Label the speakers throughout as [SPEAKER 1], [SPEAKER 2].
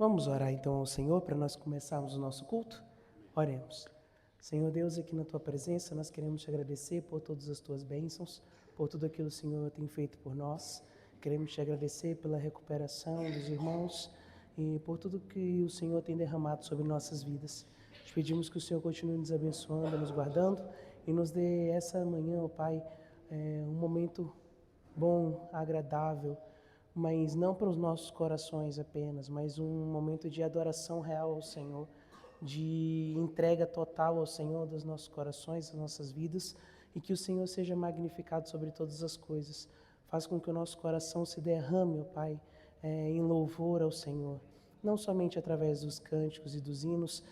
[SPEAKER 1] Vamos orar então ao Senhor para nós começarmos o nosso culto? Oremos. Senhor Deus, aqui na Tua presença, nós queremos te agradecer por todas as Tuas bênçãos, por tudo aquilo que o Senhor tem feito por nós. Queremos te agradecer pela recuperação dos irmãos e por tudo que o Senhor tem derramado sobre nossas vidas. Te pedimos que o Senhor continue nos abençoando, nos guardando e nos dê essa manhã, ó Pai, um momento bom, agradável, mas não para os nossos corações apenas, mas um momento de adoração real ao Senhor, de entrega total ao Senhor dos nossos corações, das nossas vidas, e que o Senhor seja magnificado sobre todas as coisas. Faz com que o nosso coração se derrame, ó Pai, em louvor ao Senhor, não somente através dos cânticos e dos hinos,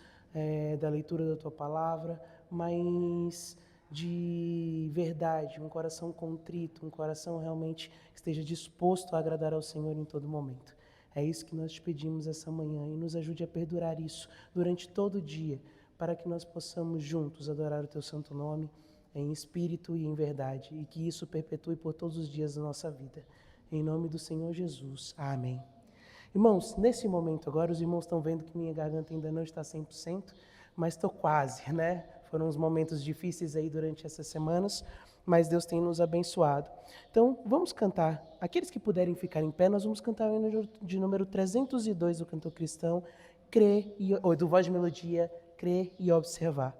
[SPEAKER 1] da leitura da Tua Palavra, mas de verdade, um coração contrito, um coração realmente que esteja disposto a agradar ao Senhor em todo momento. É isso que nós te pedimos essa manhã e nos ajude a perdurar isso durante todo o dia, para que nós possamos juntos adorar o Teu santo nome em espírito e em verdade, e que isso perpetue por todos os dias da nossa vida. Em nome do Senhor Jesus. Amém. Irmãos, nesse momento agora, os irmãos estão vendo que minha garganta ainda não está 100%, mas estou quase, né? Foram uns momentos difíceis aí durante essas semanas, mas Deus tem nos abençoado. Então, vamos cantar. Aqueles que puderem ficar em pé, nós vamos cantar o hino de número 302 do Cantor Cristão, do Voz de Melodia, Crer e Observar.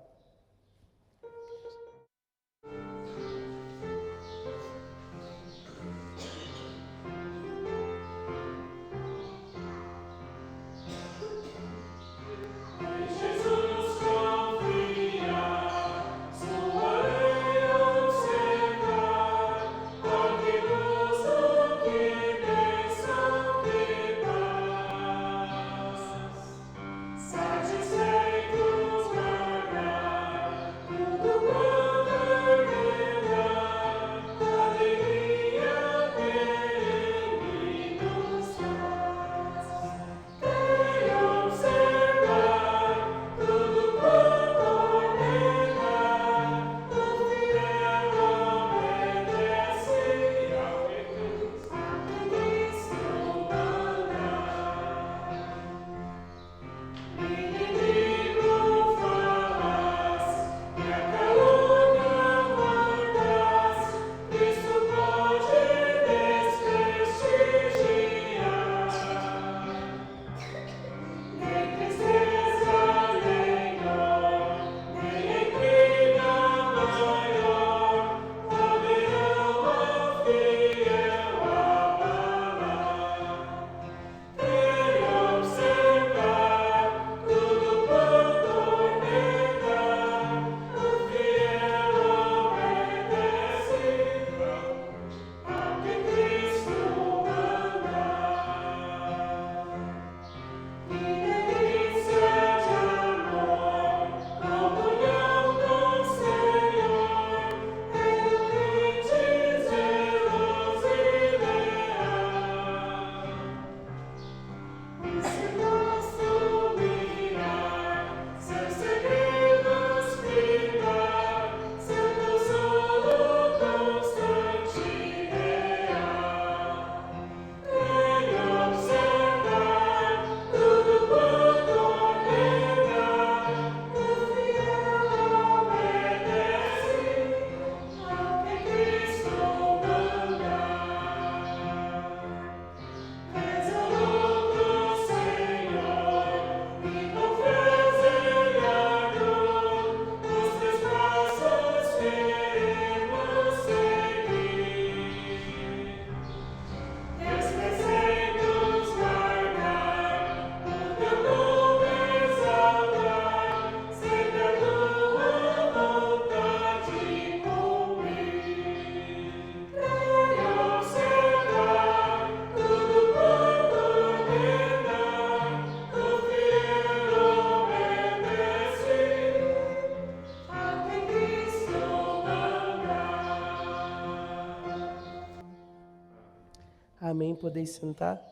[SPEAKER 1] Amém, podeis sentar.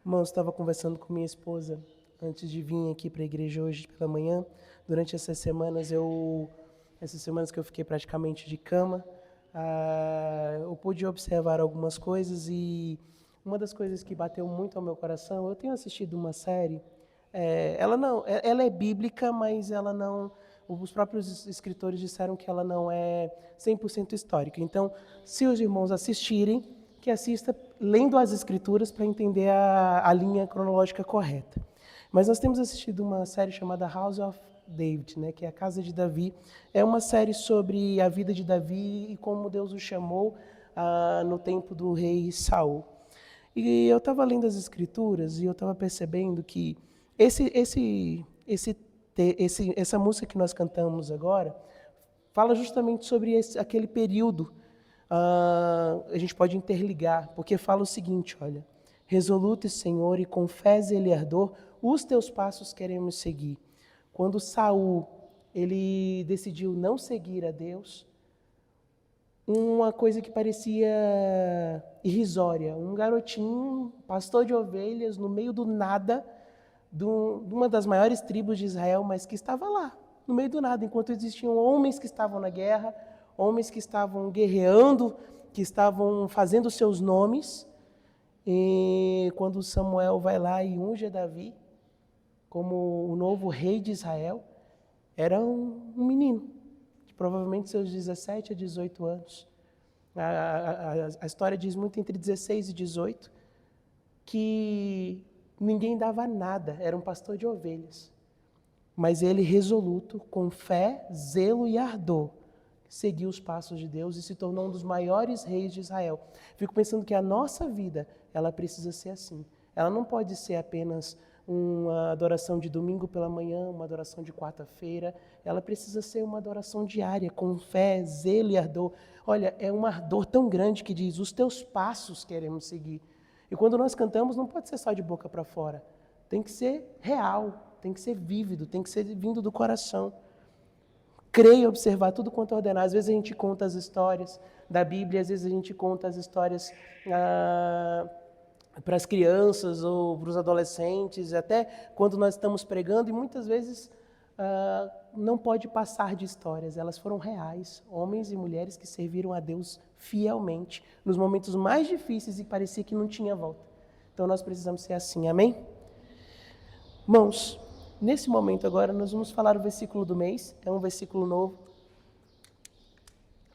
[SPEAKER 1] Irmãos, estava conversando com minha esposa antes de vir aqui para a igreja hoje pela manhã. Durante essas semanas que eu fiquei praticamente de cama, eu pude observar algumas coisas e uma das coisas que bateu muito ao meu coração, eu tenho assistido uma série, ela é bíblica, mas ela não, os próprios escritores disseram que ela não é 100% histórica. Então, se os irmãos assistirem, que assista lendo as escrituras para entender a linha cronológica correta. Mas nós temos assistido uma série chamada House of David, né, que é a Casa de Davi. É uma série sobre a vida de Davi e como Deus o chamou no tempo do rei Saul. E eu estava lendo as escrituras e eu estava percebendo que essa música que nós cantamos agora fala justamente sobre aquele período. A gente pode interligar, porque fala o seguinte, olha: resoluto, Senhor, e com fé e ardor, os teus passos queremos seguir. Quando Saul, ele decidiu não seguir a Deus, uma coisa que parecia irrisória, um garotinho, pastor de ovelhas, no meio do nada, de uma das maiores tribos de Israel, mas que estava lá, no meio do nada, enquanto existiam homens que estavam na guerra, homens que estavam guerreando, que estavam fazendo seus nomes. E quando Samuel vai lá e unge Davi como o novo rei de Israel, era um menino, de provavelmente seus 17 a 18 anos. A história diz muito entre 16 e 18, que ninguém dava nada, era um pastor de ovelhas. Mas ele, resoluto, com fé, zelo e ardor, seguiu os passos de Deus e se tornou um dos maiores reis de Israel. Fico pensando que a nossa vida, ela precisa ser assim. Ela não pode ser apenas uma adoração de domingo pela manhã, uma adoração de quarta-feira. Ela precisa ser uma adoração diária, com fé, zelo e ardor. Olha, é um ardor tão grande que diz: os teus passos queremos seguir. E quando nós cantamos, não pode ser só de boca para fora. Tem que ser real, tem que ser vívido, tem que ser vindo do coração. Crer e observar tudo quanto é ordenado. Às vezes a gente conta as histórias da Bíblia, às vezes a gente conta as histórias para as crianças ou para os adolescentes, até quando nós estamos pregando, e muitas vezes não pode passar de histórias. Elas foram reais, homens e mulheres que serviram a Deus fielmente, nos momentos mais difíceis e parecia que não tinha volta. Então nós precisamos ser assim, amém? Irmãos, nesse momento agora nós vamos falar o versículo do mês, é um versículo novo,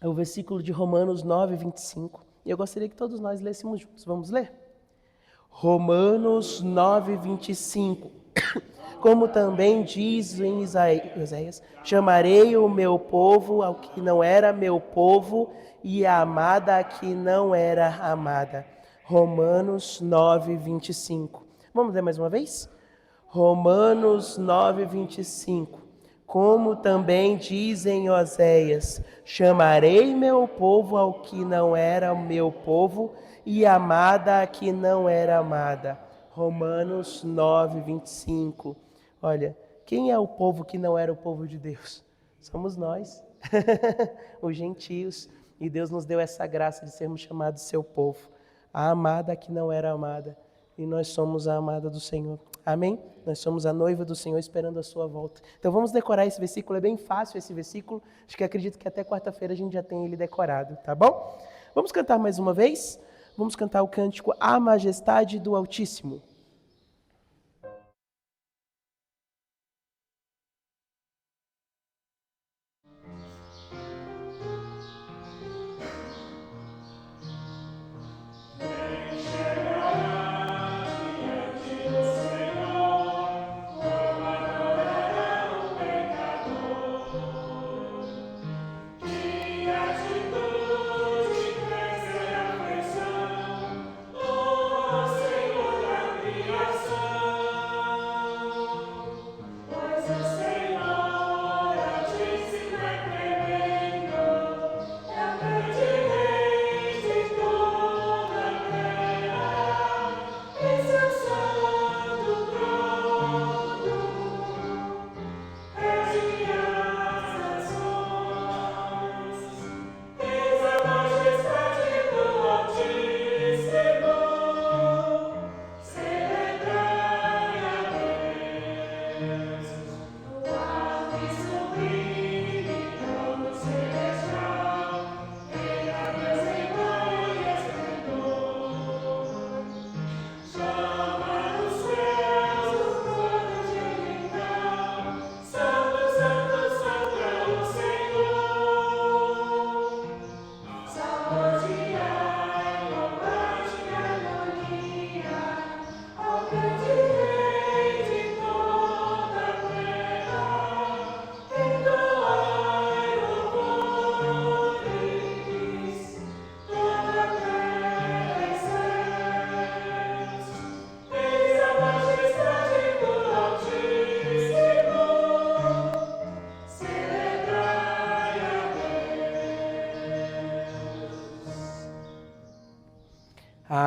[SPEAKER 1] é o versículo de Romanos 9, 25, e eu gostaria que todos nós lêssemos juntos. Vamos ler? Romanos 9, 25. Como também diz em Isaías: chamarei o meu povo ao que não era meu povo, e a amada a que não era amada. Romanos 9, 25. Vamos ler mais uma vez? Romanos 9, 25. Como também dizem Oséias: chamarei meu povo ao que não era meu povo, e amada a que não era amada. Romanos 9, 25. Olha, quem é o povo que não era o povo de Deus? Somos nós, os gentios. E Deus nos deu essa graça de sermos chamados seu povo. A amada a que não era amada. E nós somos a amada do Senhor. Amém? Nós somos a noiva do Senhor esperando a sua volta. Então vamos decorar esse versículo, é bem fácil esse versículo. Acho que acredito que até quarta-feira a gente já tem ele decorado, tá bom? Vamos cantar mais uma vez? Vamos cantar o cântico A Majestade do Altíssimo.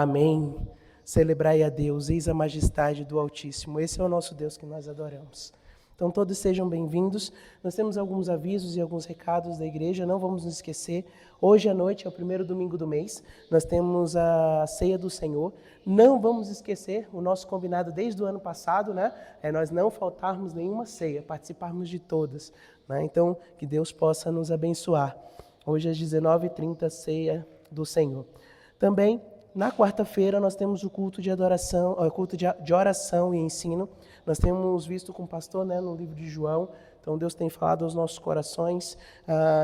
[SPEAKER 1] Amém. Celebrai a Deus, eis a majestade do Altíssimo. Esse é o nosso Deus que nós adoramos. Então todos sejam bem-vindos. Nós temos alguns avisos e alguns recados da igreja, não vamos nos esquecer. Hoje à noite é o primeiro domingo do mês, nós temos a Ceia do Senhor. Não vamos esquecer o nosso combinado desde o ano passado, né? É nós não faltarmos nenhuma ceia, participarmos de todas, né? Então, que Deus possa nos abençoar. Hoje às 19h30, Ceia do Senhor. Também, na quarta-feira, nós temos o culto de adoração, o culto de oração e ensino. Nós temos visto com o pastor, né, no livro de João. Então, Deus tem falado aos nossos corações.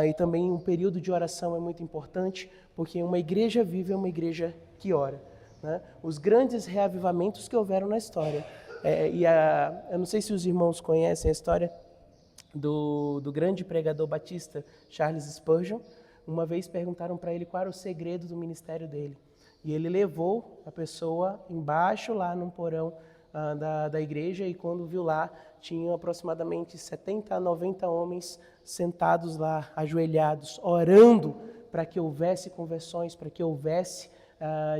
[SPEAKER 1] E também um período de oração é muito importante, porque uma igreja viva é uma igreja que ora, né? Os grandes reavivamentos que houveram na história. Eu não sei se os irmãos conhecem a história do grande pregador batista Charles Spurgeon. Uma vez perguntaram para ele qual era o segredo do ministério dele. E ele levou a pessoa embaixo, lá num porão da igreja, e quando viu lá, tinham aproximadamente 70 a 90 homens sentados lá, ajoelhados, orando para que houvesse conversões, para que houvesse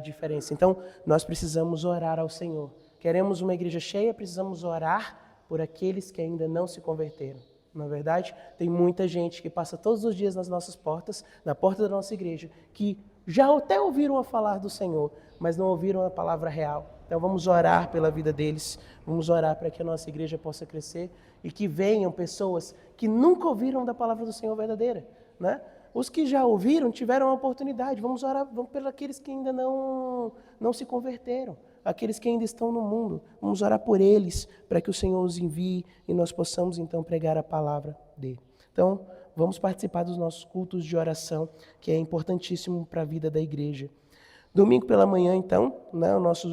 [SPEAKER 1] diferença. Então, nós precisamos orar ao Senhor. Queremos uma igreja cheia, precisamos orar por aqueles que ainda não se converteram. Na verdade, tem muita gente que passa todos os dias nas nossas portas, na porta da nossa igreja, que já até ouviram a falar do Senhor, mas não ouviram a palavra real. Então vamos orar pela vida deles, vamos orar para que a nossa igreja possa crescer e que venham pessoas que nunca ouviram da palavra do Senhor verdadeira, né? Os que já ouviram tiveram a oportunidade. Vamos orar pelos aqueles que ainda não se converteram, aqueles que ainda estão no mundo. Vamos orar por eles, para que o Senhor os envie e nós possamos então pregar a palavra dele. Então, vamos participar dos nossos cultos de oração, que é importantíssimo para a vida da igreja. Domingo pela manhã, então, né, nossa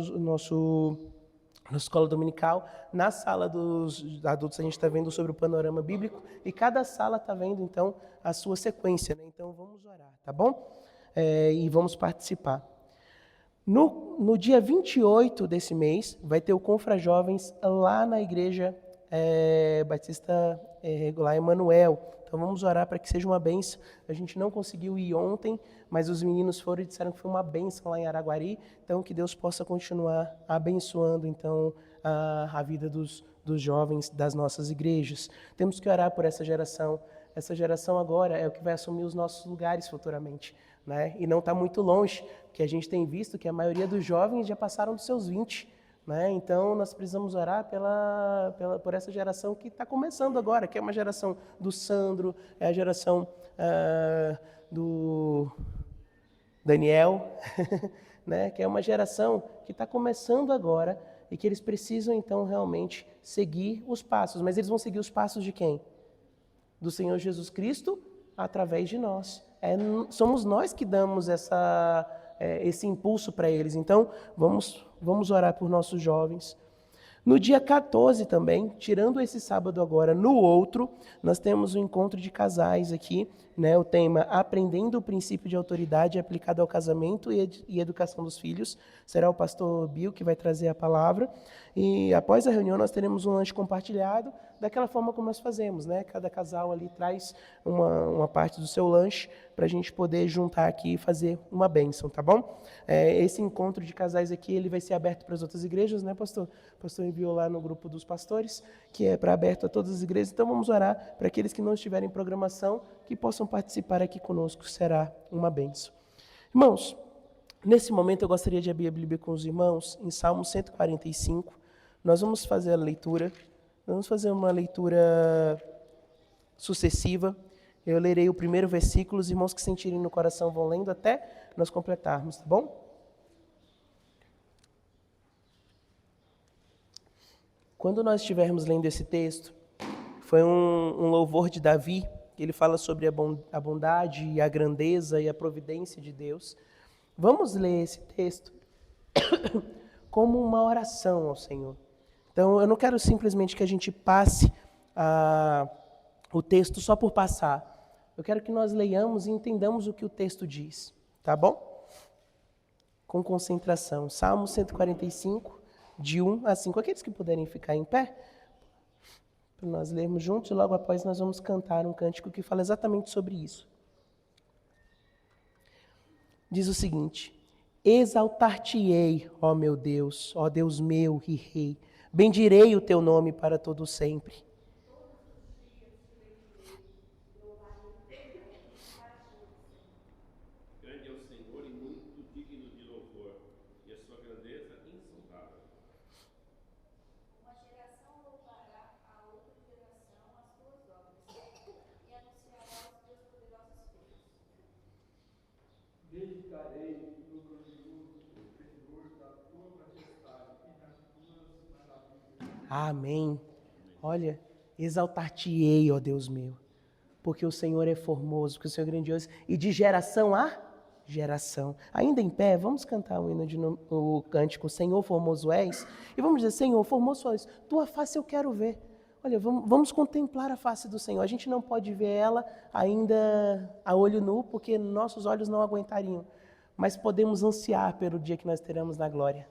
[SPEAKER 1] escola dominical, na sala dos adultos a gente está vendo sobre o panorama bíblico e cada sala está vendo, então, a sua sequência, né? Então, vamos orar, tá bom? E vamos participar. No dia 28 desse mês, vai ter o Confrajovens lá na igreja Batista Regular Emanuel. Então vamos orar para que seja uma bênção. A gente não conseguiu ir ontem, mas os meninos foram e disseram que foi uma bênção lá em Araguari. Então que Deus possa continuar abençoando então a vida dos jovens das nossas igrejas. Temos que orar por essa geração. Essa geração agora é o que vai assumir os nossos lugares futuramente, né? E não está muito longe, porque a gente tem visto que a maioria dos jovens já passaram dos seus 20. Né? Então, nós precisamos orar por essa geração que está começando agora, que é uma geração do Sandro, é a geração do Daniel, né? Que é uma geração que está começando agora e que eles precisam, então, realmente seguir os passos. Mas eles vão seguir os passos de quem? Do Senhor Jesus Cristo, através de nós. Somos nós que damos esse impulso para eles. Então, vamos orar por nossos jovens. No dia 14 também, tirando esse sábado agora, no outro, nós temos um encontro de casais aqui, né? O tema Aprendendo o Princípio de Autoridade aplicado ao Casamento e Educação dos Filhos. Será o pastor Bill que vai trazer a palavra. E após a reunião nós teremos um lanche compartilhado, daquela forma como nós fazemos, né? Cada casal ali traz uma parte do seu lanche para a gente poder juntar aqui e fazer uma bênção, tá bom? Esse encontro de casais aqui, ele vai ser aberto para as outras igrejas, né, pastor? O pastor enviou lá no grupo dos pastores, que é para aberto a todas as igrejas. Então vamos orar para aqueles que não estiverem em programação, que possam participar aqui conosco, será uma bênção. Irmãos, nesse momento eu gostaria de abrir a Bíblia com os irmãos em Salmo 145. Nós vamos fazer a leitura, vamos fazer uma leitura sucessiva. Eu lerei o primeiro versículo, os irmãos que sentirem no coração vão lendo até nós completarmos, tá bom? Quando nós estivermos lendo esse texto, foi um louvor de Davi, que ele fala sobre a bondade e a grandeza e a providência de Deus. Vamos ler esse texto como uma oração ao Senhor. Então, eu não quero simplesmente que a gente passe o texto só por passar. Eu quero que nós leiamos e entendamos o que o texto diz, tá bom? Com concentração. Salmo 145, de 1 a 5. Aqueles que puderem ficar em pé, para nós lermos juntos, e logo após nós vamos cantar um cântico que fala exatamente sobre isso. Diz o seguinte: Exaltar-te-ei, ó meu Deus, ó Deus meu e Rei. Bendirei o teu nome para todo sempre.
[SPEAKER 2] Grande é o Senhor e muito digno de louvor, e a sua grandeza insondável.
[SPEAKER 3] Uma geração louvará a outra geração as tuas obras, e anunciará os teus poderosos feitos.
[SPEAKER 4] Meditarei no glorioso Senhor da tua majestade e nas tuas maravilhas.
[SPEAKER 1] Amém. Olha, exaltar-te-ei, ó Deus meu, porque o Senhor é formoso, porque o Senhor é grandioso, e de geração a geração. Ainda em pé, vamos cantar o hino o cântico Senhor formoso és, e vamos dizer, Senhor formoso és, tua face eu quero ver. Olha, vamos contemplar a face do Senhor. A gente não pode ver ela ainda a olho nu, porque nossos olhos não aguentariam, mas podemos ansiar pelo dia que nós teremos na glória.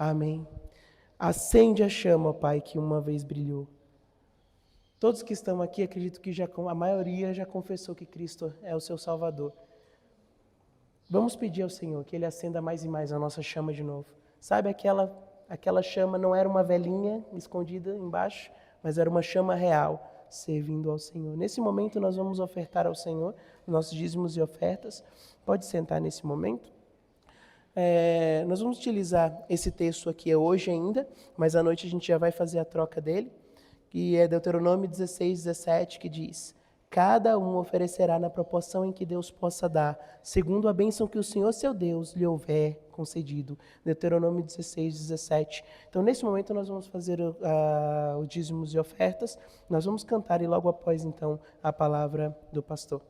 [SPEAKER 1] Amém. Acende a chama, Pai, que uma vez brilhou. Todos que estão aqui, acredito que a maioria já confessou que Cristo é o seu Salvador. Vamos pedir ao Senhor que Ele acenda mais e mais a nossa chama de novo. Sabe, aquela chama não era uma velinha escondida embaixo, mas era uma chama real, servindo ao Senhor. Nesse momento nós vamos ofertar ao Senhor nossos dízimos e ofertas. Pode sentar nesse momento. Nós vamos utilizar esse texto aqui hoje ainda, mas à noite a gente já vai fazer a troca dele, que é Deuteronômio 16, 17, que diz: cada um oferecerá na proporção em que Deus possa dar, segundo a bênção que o Senhor seu Deus lhe houver concedido. Deuteronômio 16, 17. Então, nesse momento, nós vamos fazer os dízimos e ofertas, nós vamos cantar e logo após, então, a palavra do pastor.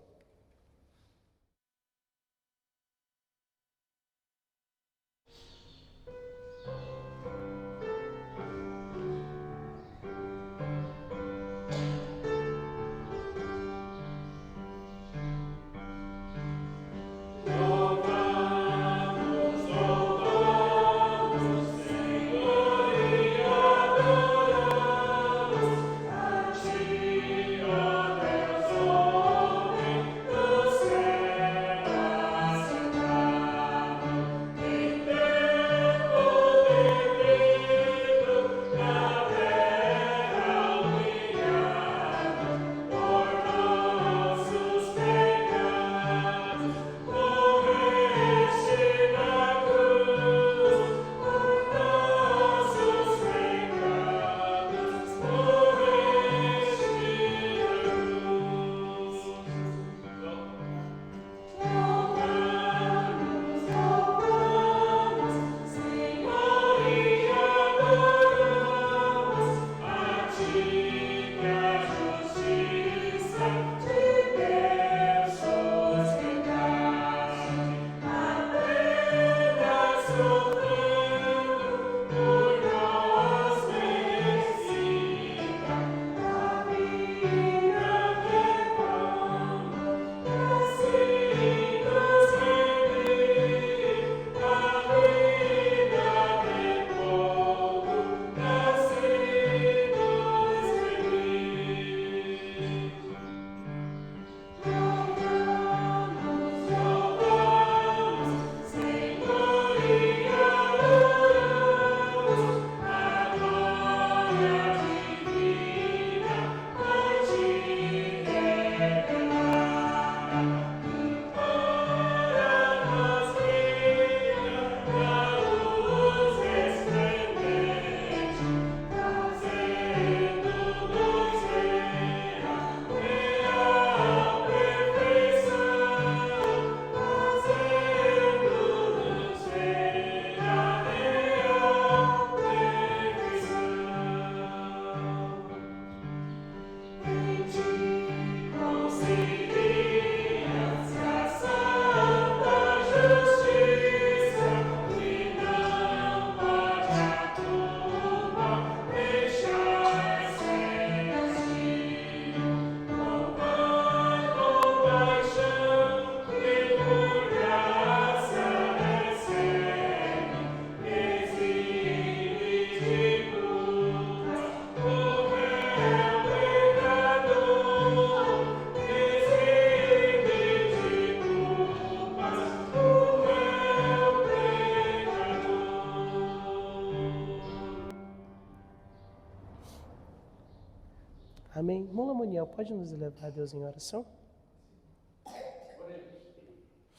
[SPEAKER 1] Amém. Irmão Lamoniel, pode nos levar a Deus em oração?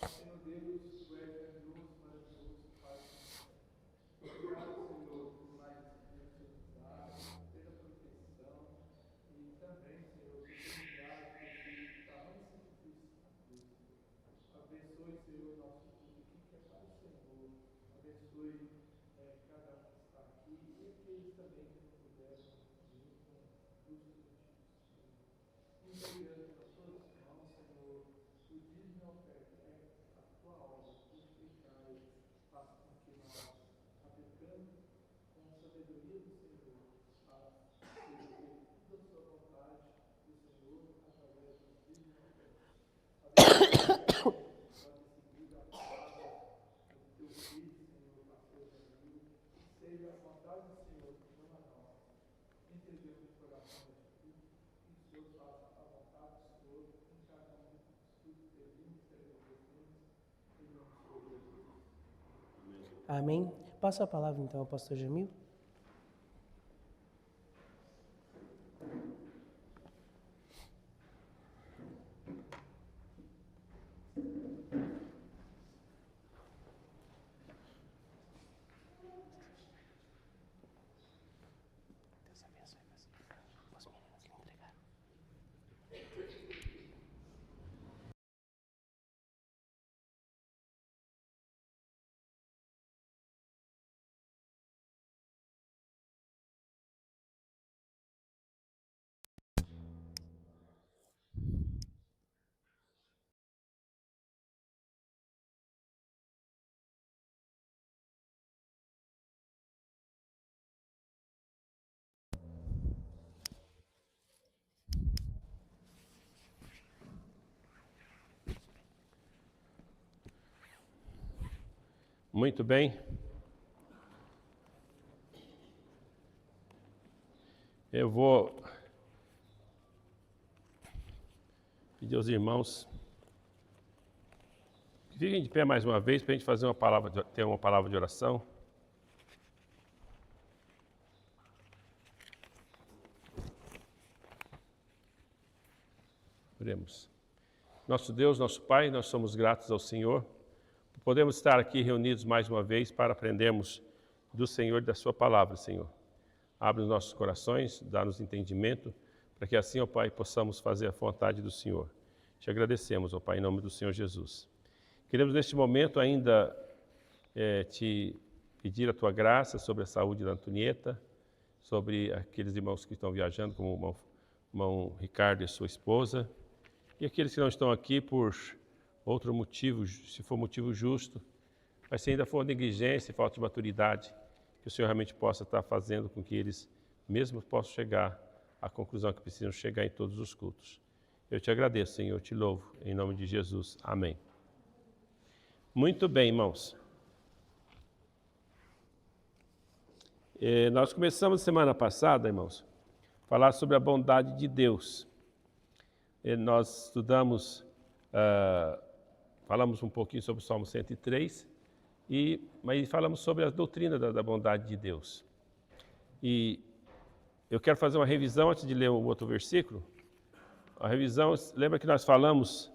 [SPEAKER 4] Senhor Deus, tu és grandioso, maravilhoso, Pai. Obrigado, Senhor, por mais esse dia que o Senhor nos dá, pela proteção e também, Senhor, por ter enviado teu filho, tamanho sacrifício na cruz, Senhor. Abençoe, Senhor, nosso culto aqui, que é para o Senhor. Abençoe cada um que está aqui e aqueles também que não puderam vir com justos motivos, Senhor. Entregando a todos os irmãos, Senhor, o dízimo e a oferta é a tua obra, purificai, faça com que nós, aplicando com sabedoria do Senhor, seja feito tudo a sua vontade do Senhor através do dízimo e oferta. Abençoe pode seguir a palavra do teu filho, Senhor, pastor Jamil, que seja a vontade do Senhor, não a nossa. Entregamos o coração a ti, que o Senhor faça a vontade do Senhor em cada um dos que pedimos e agradecemos, em nome do Senhor Jesus.
[SPEAKER 1] Amém. Passa a palavra então ao pastor Jamil. Deus abençoe você. Os meninos que entregaram.
[SPEAKER 2] Muito bem. Eu vou pedir aos irmãos que fiquem de pé mais uma vez para a gente fazer ter uma palavra de oração. Oremos. Nosso Deus, nosso Pai, nós somos gratos ao Senhor. Podemos estar aqui reunidos mais uma vez para aprendermos do Senhor e da sua palavra, Senhor. Abre os nossos corações, dá-nos entendimento, para que assim, ó Pai, possamos fazer a vontade do Senhor. Te agradecemos, ó Pai, em nome do Senhor Jesus. Queremos neste momento ainda te pedir a tua graça sobre a saúde da Antonieta, sobre aqueles irmãos que estão viajando, como o irmão Ricardo e sua esposa, e aqueles que não estão aqui por outro motivo, se for motivo justo, mas se ainda for negligência e falta de maturidade, que o Senhor realmente possa estar fazendo com que eles mesmos possam chegar à conclusão que precisam chegar em todos os cultos. Eu te agradeço, Senhor, eu te louvo, em nome de Jesus. Amém. Muito bem, irmãos. Nós começamos semana passada, irmãos, a falar sobre a bondade de Deus. Nós estudamos, falamos um pouquinho sobre o Salmo 103, mas falamos sobre a doutrina da bondade de Deus. E eu quero fazer uma revisão antes de ler o outro versículo. A revisão, lembra que nós falamos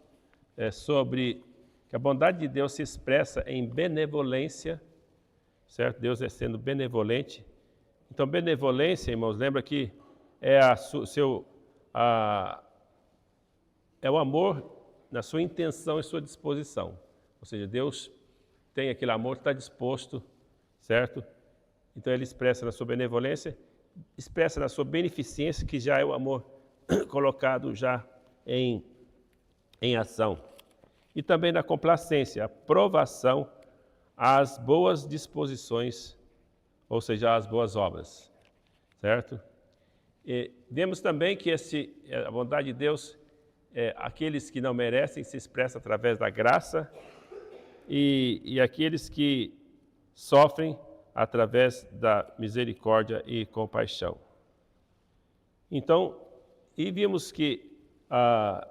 [SPEAKER 2] sobre que a bondade de Deus se expressa em benevolência, certo? Deus é sendo benevolente. Então, benevolência, irmãos, lembra que é o amor na sua intenção e sua disposição. Ou seja, Deus tem aquele amor que está disposto, certo? Então ele expressa na sua benevolência, expressa na sua beneficência, que já é o amor colocado já em ação. E também na complacência, a provação às boas disposições, ou seja, às boas obras, certo? E vemos também que a bondade de Deus, aqueles que não merecem, se expressa através da graça, e aqueles que sofrem através da misericórdia e compaixão. Então, e vimos que a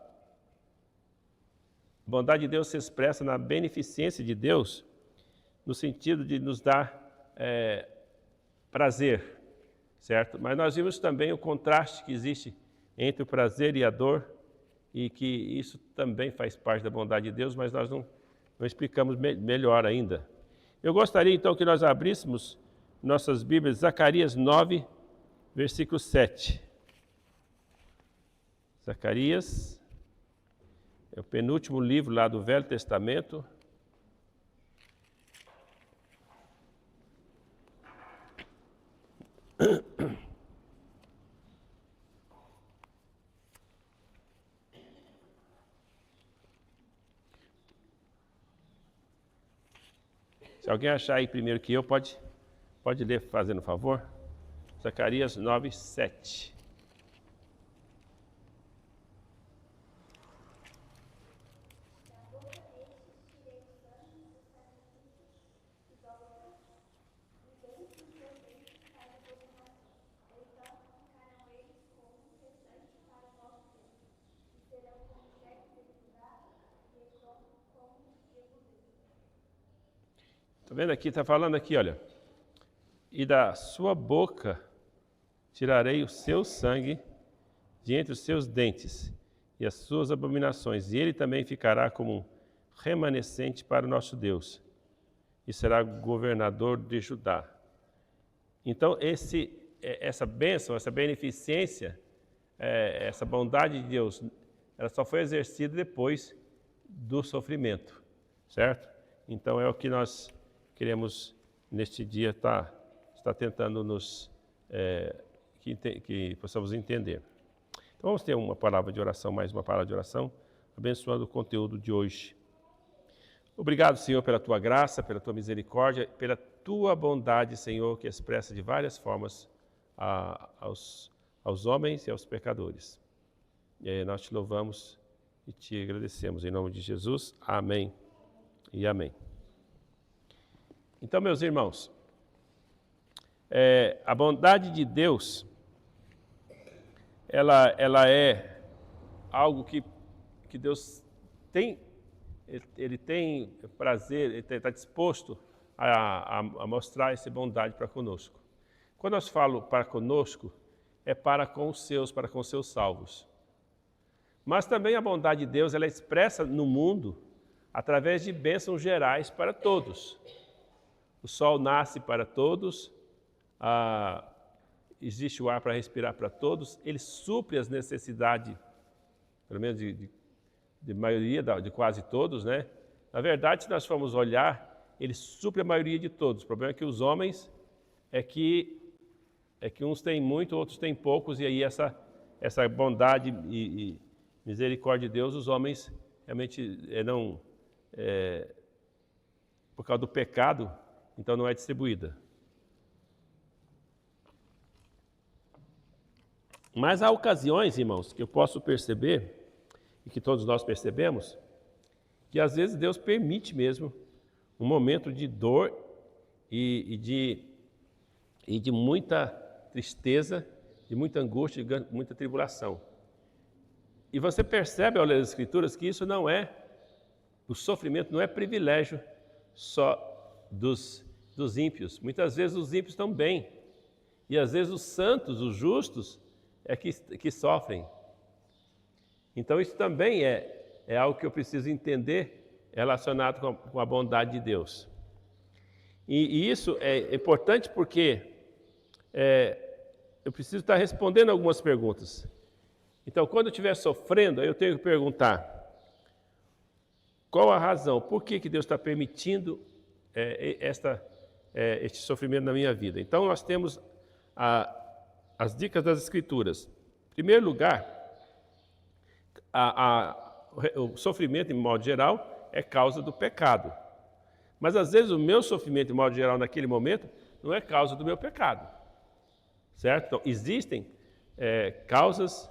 [SPEAKER 2] bondade de Deus se expressa na beneficência de Deus, no sentido de nos dar prazer, certo? Mas nós vimos também o contraste que existe entre o prazer e a dor, e que isso também faz parte da bondade de Deus, mas nós não explicamos melhor ainda. Eu gostaria então que nós abríssemos nossas Bíblias, Zacarias 9, versículo 7. Zacarias é o penúltimo livro lá do Velho Testamento. Se alguém achar aí primeiro que eu, pode ler fazendo favor. Zacarias 9, 7. Está vendo aqui? Está falando aqui, olha. E da sua boca tirarei o seu sangue de entre os seus dentes e as suas abominações, e ele também ficará como um remanescente para o nosso Deus, e será governador de Judá. Então, essa bênção, essa beneficência, essa bondade de Deus, ela só foi exercida depois do sofrimento, certo? Então, é o que nós queremos, neste dia, estar tentando que possamos entender. Então, vamos ter uma palavra de oração, mais uma palavra de oração, abençoando o conteúdo de hoje. Obrigado, Senhor, pela Tua graça, pela Tua misericórdia, pela Tua bondade, Senhor, que expressa de várias formas aos homens e aos pecadores. Nós Te louvamos e Te agradecemos. Em nome de Jesus, amém e amém. Então, meus irmãos, a bondade de Deus, ela é algo que Deus tem, Ele tem prazer, Ele está disposto a mostrar essa bondade para conosco. Quando nós falamos para conosco, é para com os seus salvos. Mas também a bondade de Deus, ela é expressa no mundo através de bênçãos gerais para todos. O sol nasce para todos, existe o ar para respirar para todos, ele supre as necessidades, pelo menos de maioria, de quase todos, né? Na verdade, se nós formos olhar, ele supre a maioria de todos. O problema é que os homens é que uns têm muito, outros têm poucos, e aí essa bondade e misericórdia de Deus, os homens realmente por causa do pecado, então não é distribuída. Mas há ocasiões, irmãos, que eu posso perceber, e que todos nós percebemos, que às vezes Deus permite mesmo um momento de dor e de muita tristeza, de muita angústia, de muita tribulação. E você percebe ao ler as Escrituras que isso o sofrimento não é privilégio só dos ímpios. Muitas vezes os ímpios estão bem, e às vezes os santos, os justos, é que sofrem. Então isso também é algo que eu preciso entender relacionado com a bondade de Deus. E isso é importante porque eu preciso estar respondendo algumas perguntas. Então, quando eu estiver sofrendo, eu tenho que perguntar qual a razão, por que Deus está permitindo este sofrimento na minha vida. Então, nós temos as dicas das Escrituras. Em primeiro lugar, o sofrimento, em modo geral, é causa do pecado. Mas, às vezes, o meu sofrimento, em modo geral, naquele momento, não é causa do meu pecado. Certo? Então, existem causas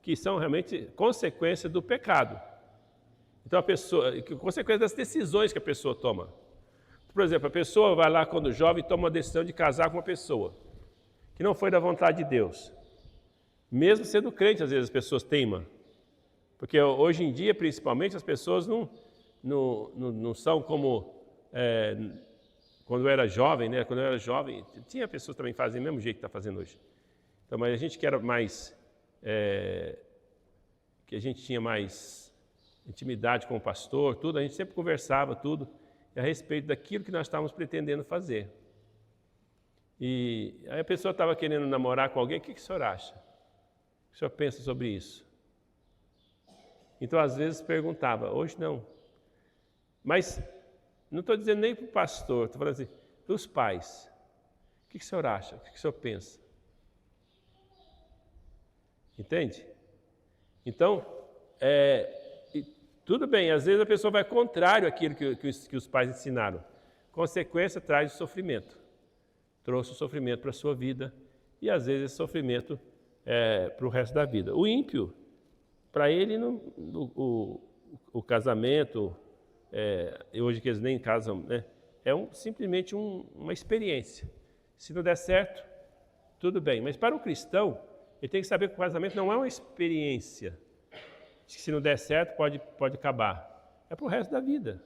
[SPEAKER 2] que são realmente consequência do pecado. Então, consequência das decisões que a pessoa toma. Por exemplo, a pessoa vai lá, quando jovem, toma uma decisão de casar com uma pessoa que não foi da vontade de Deus. Mesmo sendo crente, às vezes as pessoas teimam. Porque hoje em dia, principalmente, as pessoas não são como quando eu era jovem, né? Quando eu era jovem, tinha pessoas que também fazem do mesmo jeito que está fazendo hoje. Então, mas a gente que era mais que a gente tinha mais intimidade com o pastor, tudo, a gente sempre conversava tudo a respeito daquilo que nós estávamos pretendendo fazer. E aí a pessoa estava querendo namorar com alguém, o que o senhor acha? O que o senhor pensa sobre isso? Então, às vezes, perguntava, hoje não. Mas não estou dizendo nem para o pastor, estou falando assim, para os pais. O que o senhor acha? O que o senhor pensa? Entende? Então, tudo bem, às vezes a pessoa vai contrário àquilo que os pais ensinaram. Consequência traz o sofrimento. Trouxe o sofrimento para a sua vida e, às vezes, esse sofrimento para o resto da vida. O ímpio, para ele, o casamento, hoje que eles nem casam, né, simplesmente uma experiência. Se não der certo, tudo bem. Mas para o cristão, ele tem que saber que o casamento não é uma experiência. Se não der certo, pode acabar. É para o resto da vida.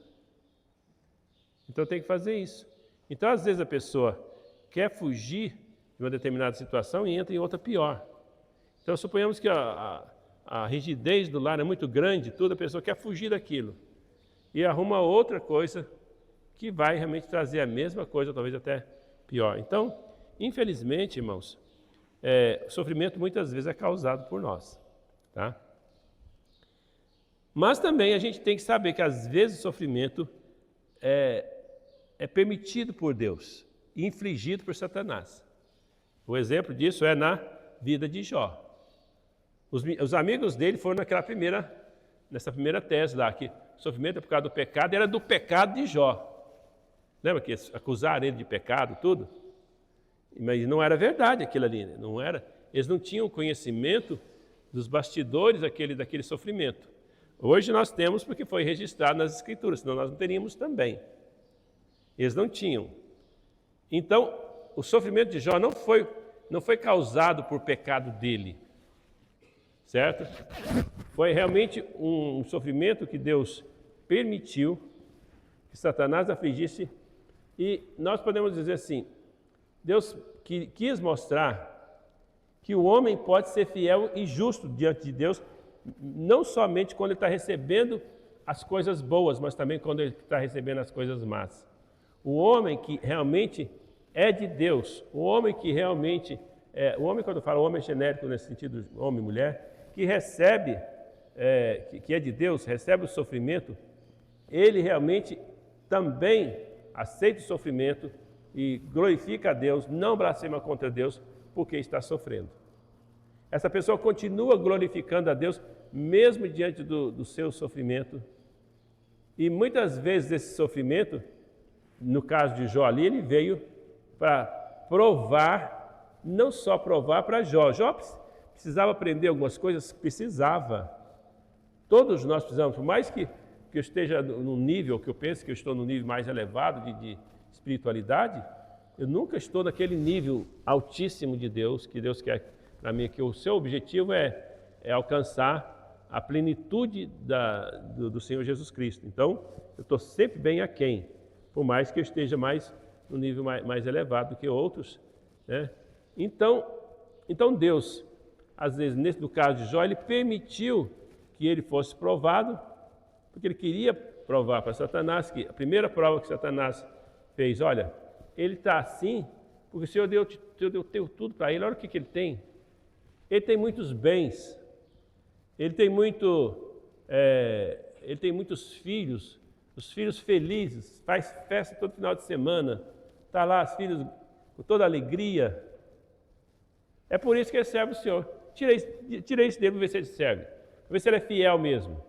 [SPEAKER 2] Então tem que fazer isso. Então, às vezes, a pessoa quer fugir de uma determinada situação e entra em outra pior. Então, suponhamos que a rigidez do lar é muito grande, a pessoa quer fugir daquilo. E arruma outra coisa que vai realmente trazer a mesma coisa, talvez até pior. Então, infelizmente, irmãos, o sofrimento muitas vezes é causado por nós. Tá? Mas também a gente tem que saber que às vezes o sofrimento é permitido por Deus e infligido por Satanás. O exemplo disso é na vida de Jó. Os amigos dele foram nessa primeira tese lá, que o sofrimento é por causa do pecado, era do pecado de Jó. Lembra que acusaram ele de pecado, tudo? Mas não era verdade aquilo ali, né? Não era. Eles não tinham conhecimento dos bastidores daquele sofrimento. Hoje nós temos porque foi registrado nas Escrituras, senão nós não teríamos também. Eles não tinham. Então, o sofrimento de Jó não foi causado por pecado dele, certo? Foi realmente um sofrimento que Deus permitiu que Satanás afligisse, e nós podemos dizer assim, Deus quis mostrar que o homem pode ser fiel e justo diante de Deus, não somente quando ele está recebendo as coisas boas, mas também quando ele está recebendo as coisas más. O homem que realmente é de Deus, o homem que realmente, o homem, quando eu falo homem, é genérico nesse sentido, homem e mulher, que recebe, que é de Deus, recebe o sofrimento, ele realmente também aceita o sofrimento e glorifica a Deus, não blasfema contra Deus, porque está sofrendo. Essa pessoa continua glorificando a Deus, mesmo diante do seu sofrimento. E muitas vezes esse sofrimento, no caso de Jó ali, ele veio para provar, não só provar para Jó. Jó precisava aprender algumas coisas, precisava. Todos nós precisamos, por mais que eu esteja no nível, que eu penso que eu estou no nível mais elevado de espiritualidade, eu nunca estou naquele nível altíssimo de Deus, que Deus quer para mim, que o seu objetivo é alcançar a plenitude do Senhor Jesus Cristo. Então, eu estou sempre bem aquém, por mais que eu esteja no nível mais elevado do que outros, né? Então Deus, às vezes, no caso de Jó, ele permitiu que ele fosse provado, porque ele queria provar para Satanás, que a primeira prova que Satanás fez, olha, ele está assim, porque o Senhor deu tudo para ele, olha o que ele tem. Ele tem muitos bens, ele tem muitos filhos, os filhos felizes, faz festa todo final de semana, está lá os filhos com toda alegria. É por isso que ele serve o Senhor. Tira isso dele para ver se ele serve, para ver se ele é fiel mesmo.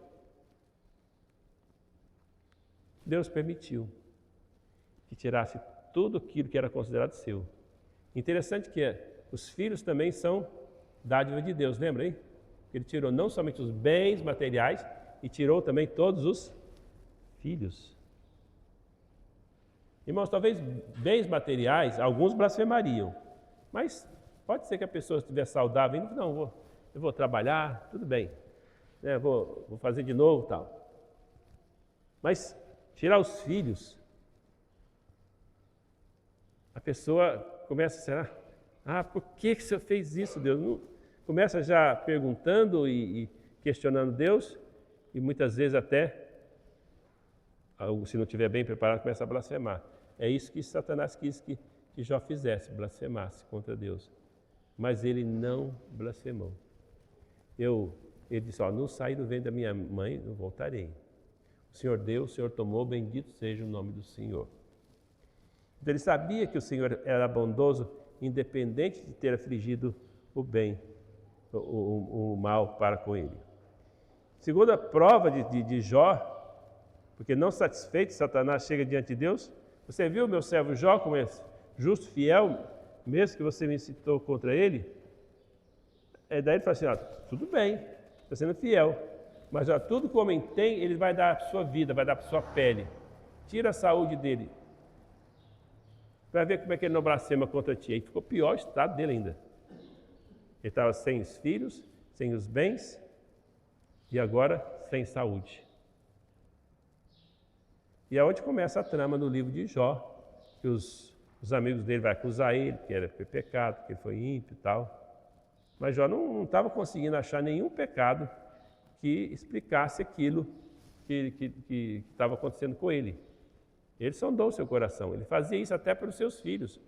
[SPEAKER 2] Deus permitiu que tirasse tudo aquilo que era considerado seu. Interessante que os filhos também são dádiva de Deus, lembra aí? Ele tirou não somente os bens materiais, e tirou também todos os filhos. Irmãos, talvez bens materiais, alguns blasfemariam, mas pode ser que a pessoa estiver saudável e não, eu vou trabalhar, tudo bem, né? Vou fazer de novo, tal. Mas tirar os filhos, a pessoa começa a ser, por que o Senhor fez isso, Deus? começa já perguntando e questionando Deus, e muitas vezes até, se não estiver bem preparado, começa a blasfemar. É isso que Satanás quis que Jó fizesse, blasfemasse contra Deus. Mas ele não blasfemou. Ele disse, não saí do ventre da minha mãe, não voltarei. O Senhor deu, o Senhor tomou, bendito seja o nome do Senhor. Então ele sabia que o Senhor era bondoso, independente de ter afligido o bem, o mal para com ele. Segunda prova de Jó, porque não satisfeito, Satanás chega diante de Deus. Você viu meu servo Jó como é justo, fiel, mesmo que você me incitou contra ele? Daí ele fala assim, tudo bem, está sendo fiel, mas tudo que o homem tem, ele vai dar para a sua vida, vai dar para a sua pele. Tira a saúde dele. Vai ver como é que ele não blasfema contra ti. Aí ficou pior o estado dele ainda. Ele estava sem os filhos, sem os bens e agora sem saúde. E é onde começa a trama no livro de Jó, que os amigos dele vão acusar ele, que era pecado, que ele foi ímpio e tal. Mas Jó não estava conseguindo achar nenhum pecado que explicasse aquilo que estava acontecendo com ele. Ele sondou o seu coração, ele fazia isso até para os seus filhos.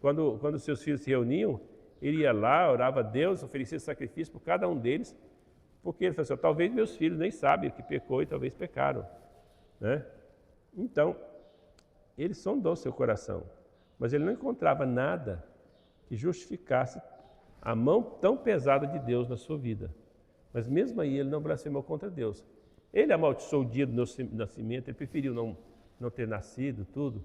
[SPEAKER 2] Quando os seus filhos se reuniam, ele ia lá, orava a Deus, oferecia sacrifício por cada um deles, porque ele falou assim, talvez meus filhos nem sabem que pecou e talvez pecaram. Né? Então, ele sondou seu coração, mas ele não encontrava nada que justificasse a mão tão pesada de Deus na sua vida. Mas mesmo aí ele não blasfemou contra Deus. Ele amaldiçoou o dia do nascimento, ele preferiu não ter nascido, tudo.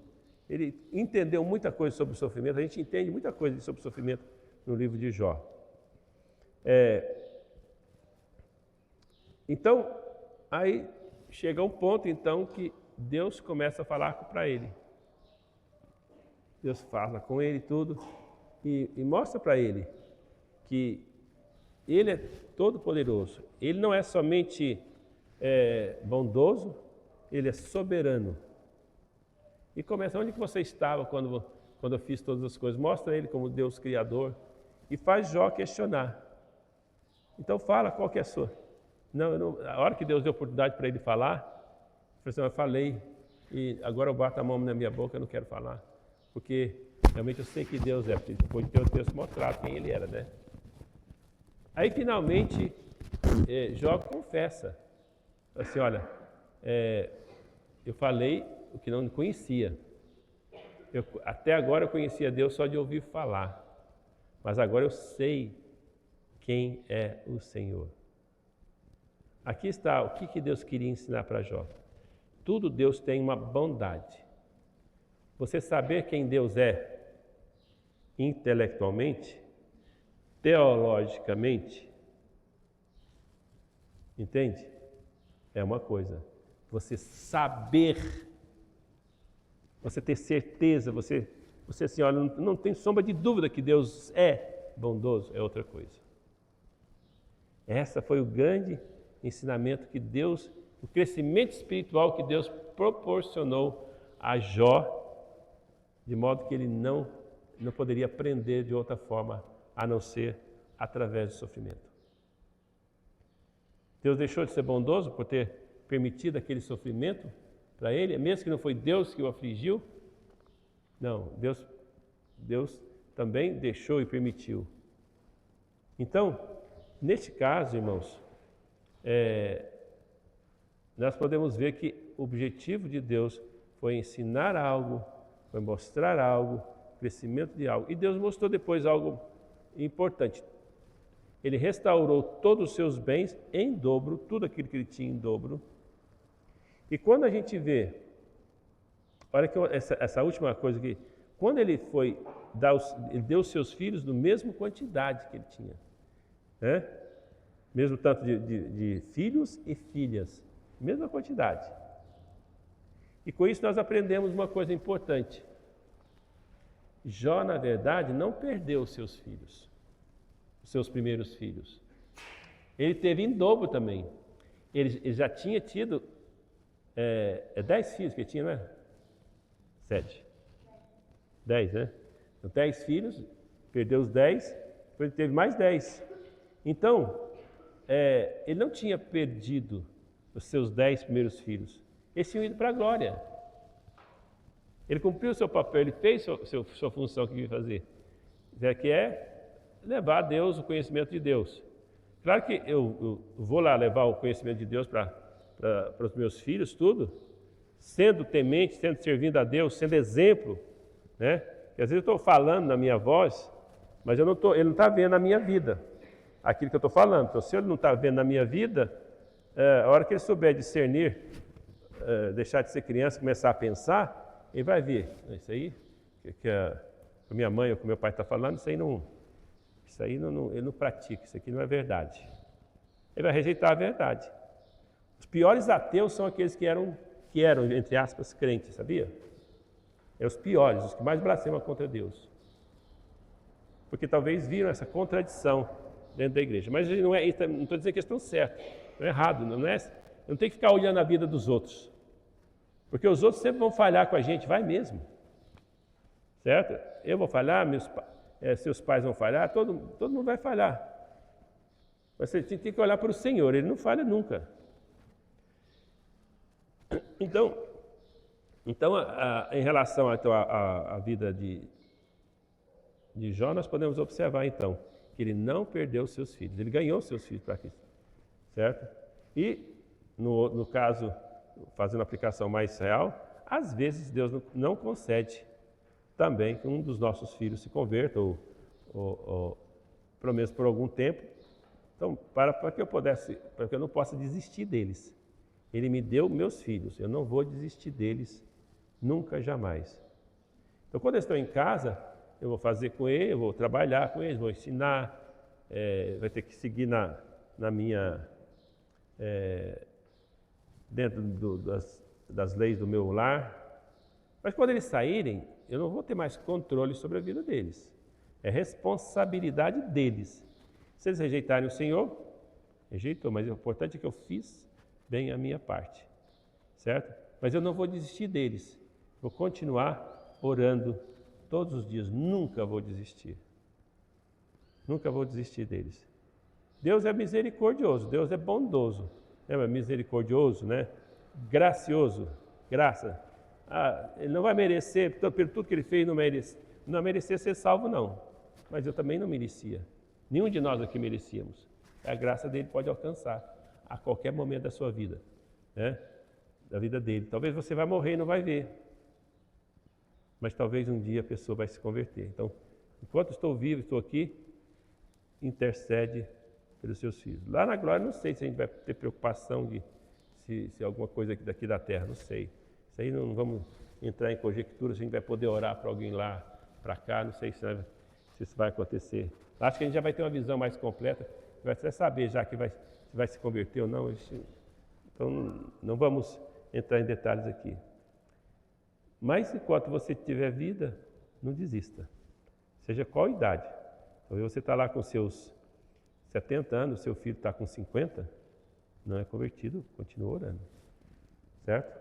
[SPEAKER 2] Ele entendeu muita coisa sobre o sofrimento, a gente entende muita coisa sobre o sofrimento no livro de Jó. Então, aí chega um ponto então que Deus começa a falar para ele. Deus fala com ele tudo e mostra para ele que ele é todo poderoso. Ele não é somente bondoso, ele é soberano. E começa, onde que você estava quando eu fiz todas as coisas? Mostra ele como Deus Criador e faz Jó questionar. Então fala qual que é a sua. A hora que Deus deu oportunidade para ele falar, ele falou assim, eu falei e agora eu bato a mão na minha boca, eu não quero falar. Porque realmente eu sei que Deus é, porque depois de ter o texto mostrado quem ele era, né? Aí finalmente Jó confessa, assim, olha, eu falei o que não conhecia. Até agora eu conhecia Deus só de ouvir falar, mas agora eu sei quem é o Senhor. Aqui está o que Deus queria ensinar para Jó. Tudo Deus tem uma bondade. Você saber quem Deus é intelectualmente, teologicamente, entende? É uma coisa. Você saber, você ter certeza, você assim, olha, não tem sombra de dúvida que Deus é bondoso, é outra coisa. Essa foi o grande ensinamento que Deus, o crescimento espiritual que Deus proporcionou a Jó, de modo que ele não poderia aprender de outra forma a não ser através do sofrimento. Deus deixou de ser bondoso por ter permitido aquele sofrimento para ele, mesmo que não foi Deus que o afligiu? Não, Deus também deixou e permitiu. Então, neste caso, irmãos, nós podemos ver que o objetivo de Deus foi ensinar algo, foi mostrar algo, crescimento de algo. E Deus mostrou depois algo importante. Ele restaurou todos os seus bens em dobro, tudo aquilo que ele tinha em dobro. E quando a gente vê, olha que essa última coisa aqui, quando ele foi ele deu os seus filhos na mesma quantidade que ele tinha, né? Mesmo tanto de filhos e filhas, mesma quantidade. E com isso nós aprendemos uma coisa importante. Jó, na verdade, não perdeu os seus filhos, os seus primeiros filhos. Ele teve em dobro também. Ele já tinha tido 10 filhos que ele tinha, não é? 7. 10, né? Então, 10 filhos, perdeu os 10, depois ele teve mais 10. Então, ele não tinha perdido os seus 10 primeiros filhos. Eles tinham ido para a glória. Ele cumpriu o seu papel, ele fez sua função que devia fazer, que é levar a Deus o conhecimento de Deus. Claro que eu vou lá levar o conhecimento de Deus para os meus filhos, tudo, sendo temente, sendo servindo a Deus, sendo exemplo, né? Porque às vezes eu estou falando na minha voz, mas ele não está vendo a minha vida, aquilo que eu estou falando. Então, se ele não está vendo na minha vida, a hora que ele souber discernir, deixar de ser criança, começar a pensar, ele vai ver, isso aí que a minha mãe ou que o meu pai está falando, isso aí ele não pratica, isso aqui não é verdade. Ele vai rejeitar a verdade. Os piores ateus são aqueles que eram, entre aspas, crentes, sabia? Os piores, os que mais blasfemam contra Deus. Porque talvez viram essa contradição dentro da igreja. Mas não estou dizendo que eles estão certos, não é errado, não tem que ficar olhando a vida dos outros. Porque os outros sempre vão falhar com a gente, vai mesmo. Certo? Eu vou falhar, seus pais vão falhar, todo mundo vai falhar. Mas você tem que olhar para o Senhor, Ele não falha nunca. Então em relação à vida de Jó, nós podemos observar então que ele não perdeu seus filhos, ele ganhou seus filhos para Cristo. Certo? E no caso, fazendo a aplicação mais real, às vezes Deus não concede também que um dos nossos filhos se converta, ou pelo menos por algum tempo. Então, para que eu não possa desistir deles. Ele me deu meus filhos, eu não vou desistir deles nunca, jamais. Então, quando eles estão em casa, eu vou fazer com eles, eu vou trabalhar com eles, vou ensinar, vai ter que seguir na minha... dentro das leis do meu lar. Mas quando eles saírem, eu não vou ter mais controle sobre a vida deles. É responsabilidade deles. Se eles rejeitarem o Senhor, rejeitou, mas o importante é que eu fiz bem a minha parte. Certo? Mas eu não vou desistir deles. Vou continuar orando todos os dias. Nunca vou desistir. Nunca vou desistir deles. Deus é misericordioso, Deus é bondoso. É misericordioso, né? Gracioso, graça. Ele não vai merecer, pelo tudo que ele fez, não merecia ser salvo, não. Mas eu também não merecia. Nenhum de nós aqui merecíamos. A graça dele pode alcançar a qualquer momento da sua vida, né? Da vida dele. Talvez você vai morrer e não vai ver. Mas talvez um dia a pessoa vai se converter. Então, enquanto estou vivo, estou aqui, intercede pelos seus filhos. Lá na glória, não sei se a gente vai ter preocupação de se alguma coisa daqui da terra, não sei. Isso aí não vamos entrar em conjectura, se a gente vai poder orar para alguém lá, para cá, não sei se isso vai acontecer. Acho que a gente já vai ter uma visão mais completa, vai até saber já que vai se converter ou não. Então, não vamos entrar em detalhes aqui. Mas enquanto você tiver vida, não desista. Seja qual idade. Talvez você está lá com seus 70 anos, seu filho está com 50, não é convertido, continua orando. Certo?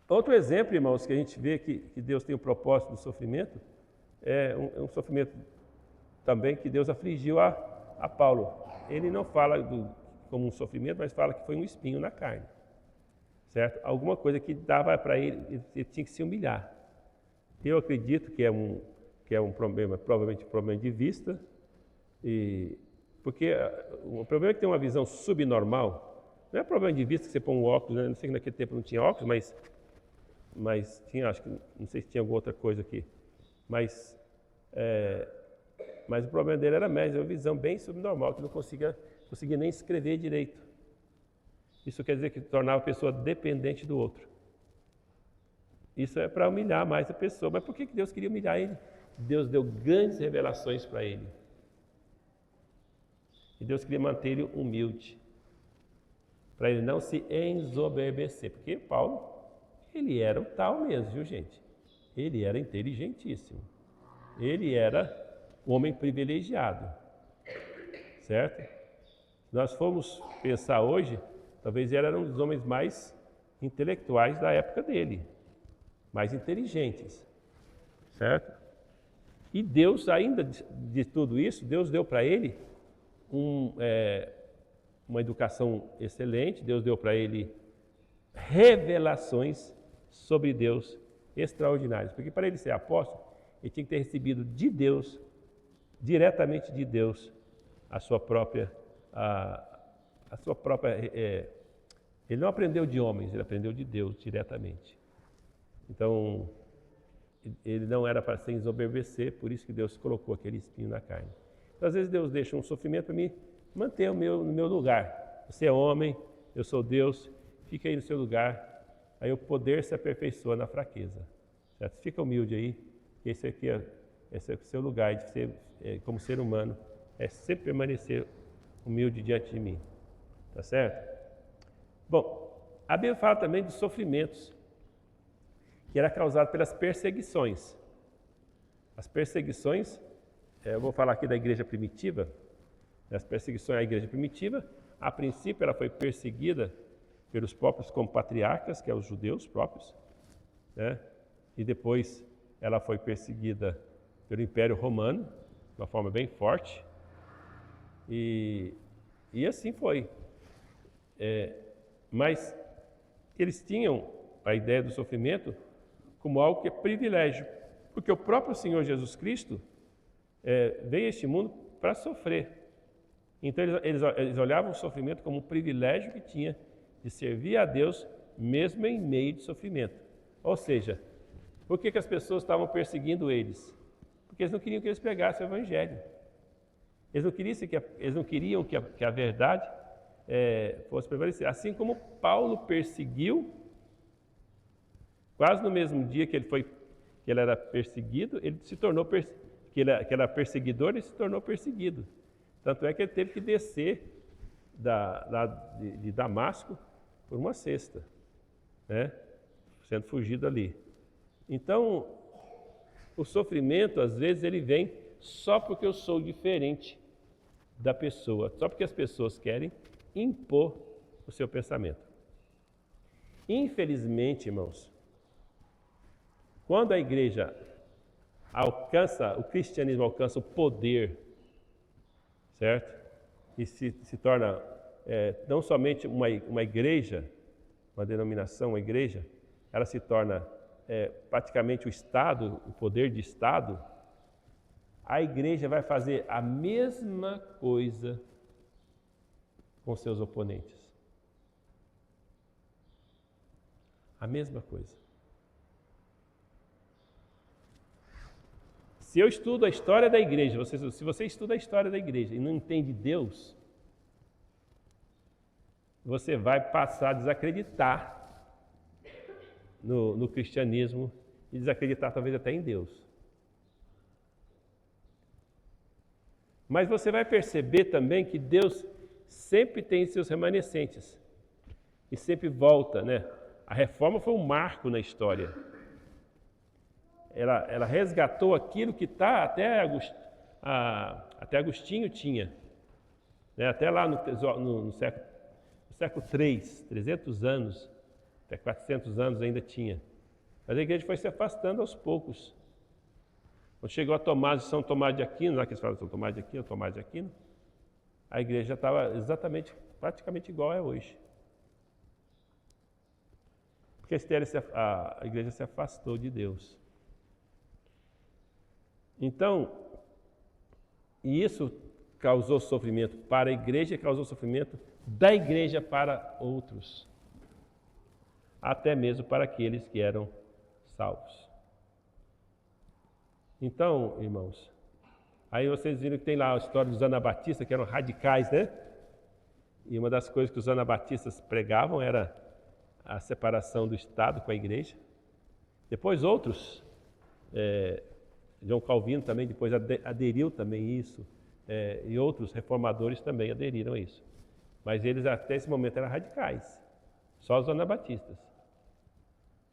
[SPEAKER 2] Outro exemplo, irmãos, que a gente vê que Deus tem o propósito do sofrimento, é um sofrimento também que Deus afligiu a Paulo. Ele não fala como um sofrimento, mas fala que foi um espinho na carne. Certo? Alguma coisa que dava para ele tinha que se humilhar. Eu acredito que é um problema, provavelmente um problema de vista, porque o problema é que tem uma visão subnormal. Não é problema de vista que você põe um óculos, né? Não sei que naquele tempo não tinha óculos, mas tinha, acho que, não sei se tinha alguma outra coisa aqui. Mas o problema dele era médio, uma visão bem subnormal, que não conseguia nem escrever direito. Isso quer dizer que tornava a pessoa dependente do outro. Isso é para humilhar mais a pessoa. Mas por que Deus queria humilhar ele? Deus deu grandes revelações para ele. E Deus queria manter ele humilde. Para ele não se ensoberbecer. Porque Paulo, ele era o tal mesmo, viu, gente? Ele era inteligentíssimo. Ele era um homem privilegiado. Certo? Se nós formos pensar hoje, talvez ele era um dos homens mais intelectuais da época dele. Mais inteligentes. Certo? E Deus, ainda de tudo isso, Deus deu para ele uma educação excelente, Deus deu para ele revelações sobre Deus extraordinárias. Porque para ele ser apóstolo, ele tinha que ter recebido de Deus, diretamente de Deus, a sua própria... ele não aprendeu de homens, ele aprendeu de Deus diretamente. Então, ele não era para se ensoberbecer, por isso que Deus colocou aquele espinho na carne. Então, às vezes Deus deixa um sofrimento para me manter no meu lugar. Você é homem, eu sou Deus, fica aí no seu lugar, aí o poder se aperfeiçoa na fraqueza. Certo? Fica humilde aí, esse é o seu lugar de ser, como ser humano, é sempre permanecer humilde diante de mim. Tá certo? Bom, a Bíblia fala também dos sofrimentos que era causado pelas perseguições. As perseguições, eu vou falar aqui da igreja primitiva, as perseguições à igreja primitiva, a princípio ela foi perseguida pelos próprios compatriarcas, que são os judeus próprios, né? E depois ela foi perseguida pelo Império Romano, de uma forma bem forte, e assim foi. Mas eles tinham a ideia do sofrimento como algo que é privilégio, porque o próprio Senhor Jesus Cristo veio a este mundo para sofrer. Então eles olhavam o sofrimento como um privilégio que tinha de servir a Deus mesmo em meio de sofrimento. Ou seja, por que as pessoas estavam perseguindo eles? Porque eles não queriam que eles pregassem o Evangelho. Eles não queriam que a verdade fosse prevalecer. Assim como Paulo perseguiu, quase no mesmo dia que ele era perseguido, ele se tornou que ele era perseguidor, ele se tornou perseguido. Tanto é que ele teve que descer de Damasco por uma cesta, né? Sendo fugido ali. Então, o sofrimento, às vezes, ele vem só porque eu sou diferente da pessoa, só porque as pessoas querem impor o seu pensamento. Infelizmente, irmãos, quando a igreja o cristianismo alcança o poder, certo? E se torna não somente uma igreja, uma denominação, uma igreja, ela se torna praticamente o Estado, o poder de Estado, a igreja vai fazer a mesma coisa com seus oponentes. A mesma coisa. Se eu estudo a história da igreja, se você estuda a história da igreja e não entende Deus, você vai passar a desacreditar no cristianismo e desacreditar talvez até em Deus. Mas você vai perceber também que Deus sempre tem seus remanescentes e sempre volta, né? A reforma foi um marco na história. Ela resgatou aquilo que até Agostinho tinha, né? Até lá no século 3, 300 anos, até 400 anos ainda tinha. Mas a igreja foi se afastando aos poucos. Quando chegou a São Tomás de Aquino, lá que eles falam São Tomás de Aquino, a igreja já estava praticamente igual é hoje. Porque a igreja se afastou de Deus. Então, e isso causou sofrimento para a igreja e causou sofrimento da igreja para outros. Até mesmo para aqueles que eram salvos. Então, irmãos, aí vocês viram que tem lá a história dos anabatistas, que eram radicais, né? E uma das coisas que os anabatistas pregavam era a separação do Estado com a igreja. Depois outros, João Calvino também depois aderiu também isso, e outros reformadores também aderiram a isso. Mas eles até esse momento eram radicais, só os anabatistas,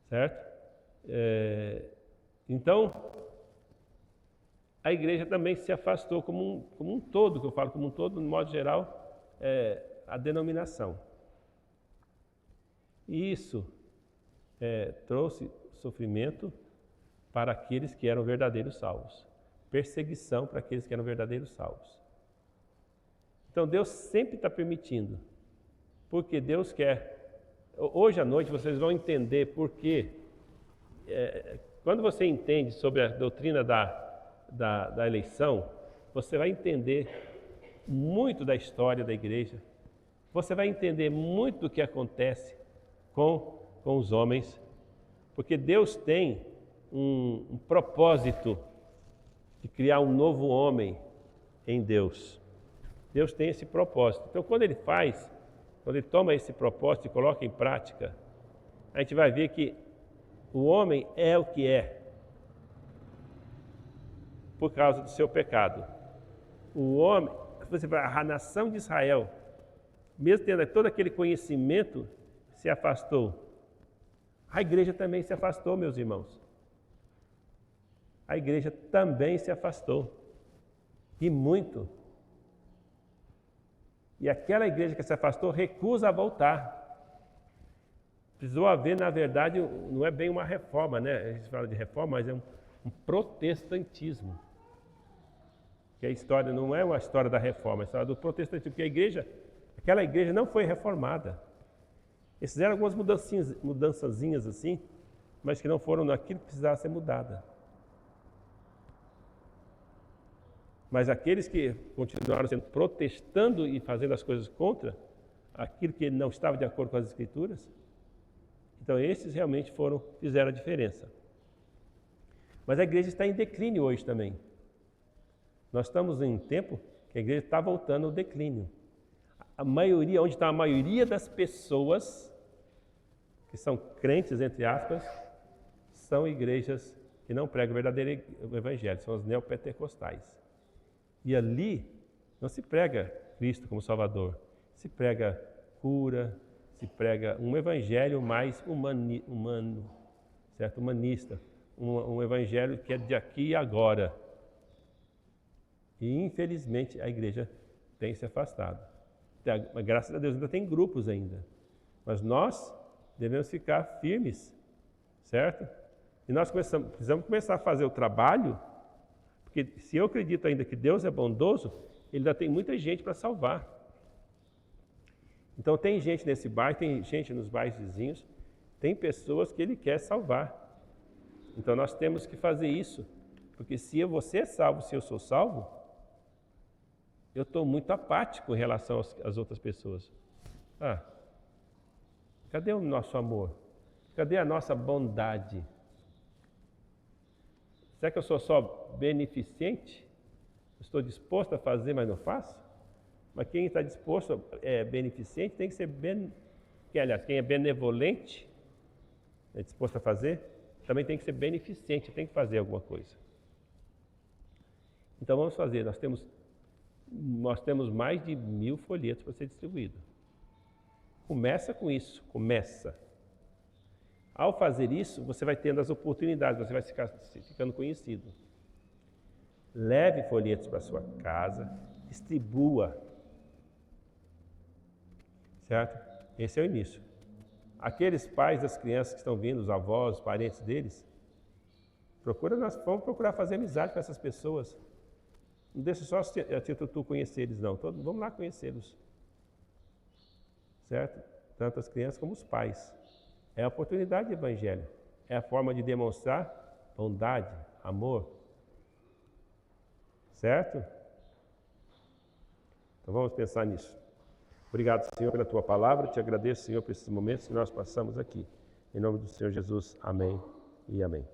[SPEAKER 2] certo? Então, a igreja também se afastou como um todo, que eu falo como um todo, no modo geral, a denominação. E isso trouxe sofrimento para aqueles que eram verdadeiros salvos. perseguição para aqueles que eram verdadeiros salvos. Então Deus sempre está permitindo, porque Deus quer. Hoje à noite vocês vão entender por quê. Quando você entende sobre a doutrina da eleição, você vai entender muito da história da igreja, você vai entender muito do que acontece com os homens, porque Deus tem um propósito de criar um novo homem em Deus. Deus tem esse propósito. Então, quando Ele toma esse propósito e coloca em prática, a gente vai ver que o homem é o que é por causa do seu pecado. O homem, você vai, a nação de Israel, mesmo tendo todo aquele conhecimento, se afastou. A igreja também se afastou, meus irmãos. A igreja também se afastou. E muito. E aquela igreja que se afastou recusa a voltar. Precisou haver, na verdade, não é bem uma reforma, né? A gente fala de reforma, mas é um protestantismo. Que a história não é uma história da reforma, é a história do protestantismo. Porque aquela igreja não foi reformada. Eles fizeram algumas mudançazinhas assim, mas que não foram naquilo que precisava ser mudada. Mas aqueles que continuaram protestando e fazendo as coisas contra aquilo que não estava de acordo com as Escrituras, então esses realmente fizeram a diferença. Mas a igreja está em declínio hoje também. Nós estamos em um tempo que a igreja está voltando ao declínio. Onde está a maioria das pessoas que são crentes, entre aspas, são igrejas que não pregam o verdadeiro evangelho, são as neopentecostais. E ali não se prega Cristo como Salvador, se prega cura, se prega um evangelho mais humano, certo? Humanista, um evangelho que é de aqui e agora. E infelizmente a igreja tem se afastado. Graças a Deus ainda tem grupos ainda, mas nós devemos ficar firmes, certo? E nós precisamos começar a fazer o trabalho, porque se eu acredito ainda que Deus é bondoso, Ele ainda tem muita gente para salvar. Então tem gente nesse bairro, tem gente nos bairros vizinhos, tem pessoas que Ele quer salvar. Então nós temos que fazer isso, porque se você é salvo, se eu sou salvo, eu estou muito apático em relação às outras pessoas. Cadê o nosso amor? Cadê a nossa bondade? Será que eu sou só beneficente? Estou disposto a fazer, mas não faço? Mas quem está disposto é beneficente tem que ser quem é benevolente, é disposto a fazer, também tem que ser beneficente, tem que fazer alguma coisa. Então vamos fazer, nós temos mais de 1000 folhetos para ser distribuído. Começa com isso, começa. Ao fazer isso, você vai tendo as oportunidades, você vai ficando conhecido. Leve folhetos para sua casa, distribua. Certo? Esse é o início. Aqueles pais das crianças que estão vindo, os avós, os parentes deles, vamos procurar fazer amizade com essas pessoas. Não deixa só a título tu conhecer eles, não. Vamos lá conhecê-los. Certo? Tanto as crianças como os pais. É a oportunidade do evangelho. É a forma de demonstrar bondade, amor. Certo? Então vamos pensar nisso. Obrigado, Senhor, pela Tua palavra. Te agradeço, Senhor, por esses momentos que nós passamos aqui. Em nome do Senhor Jesus. Amém e amém.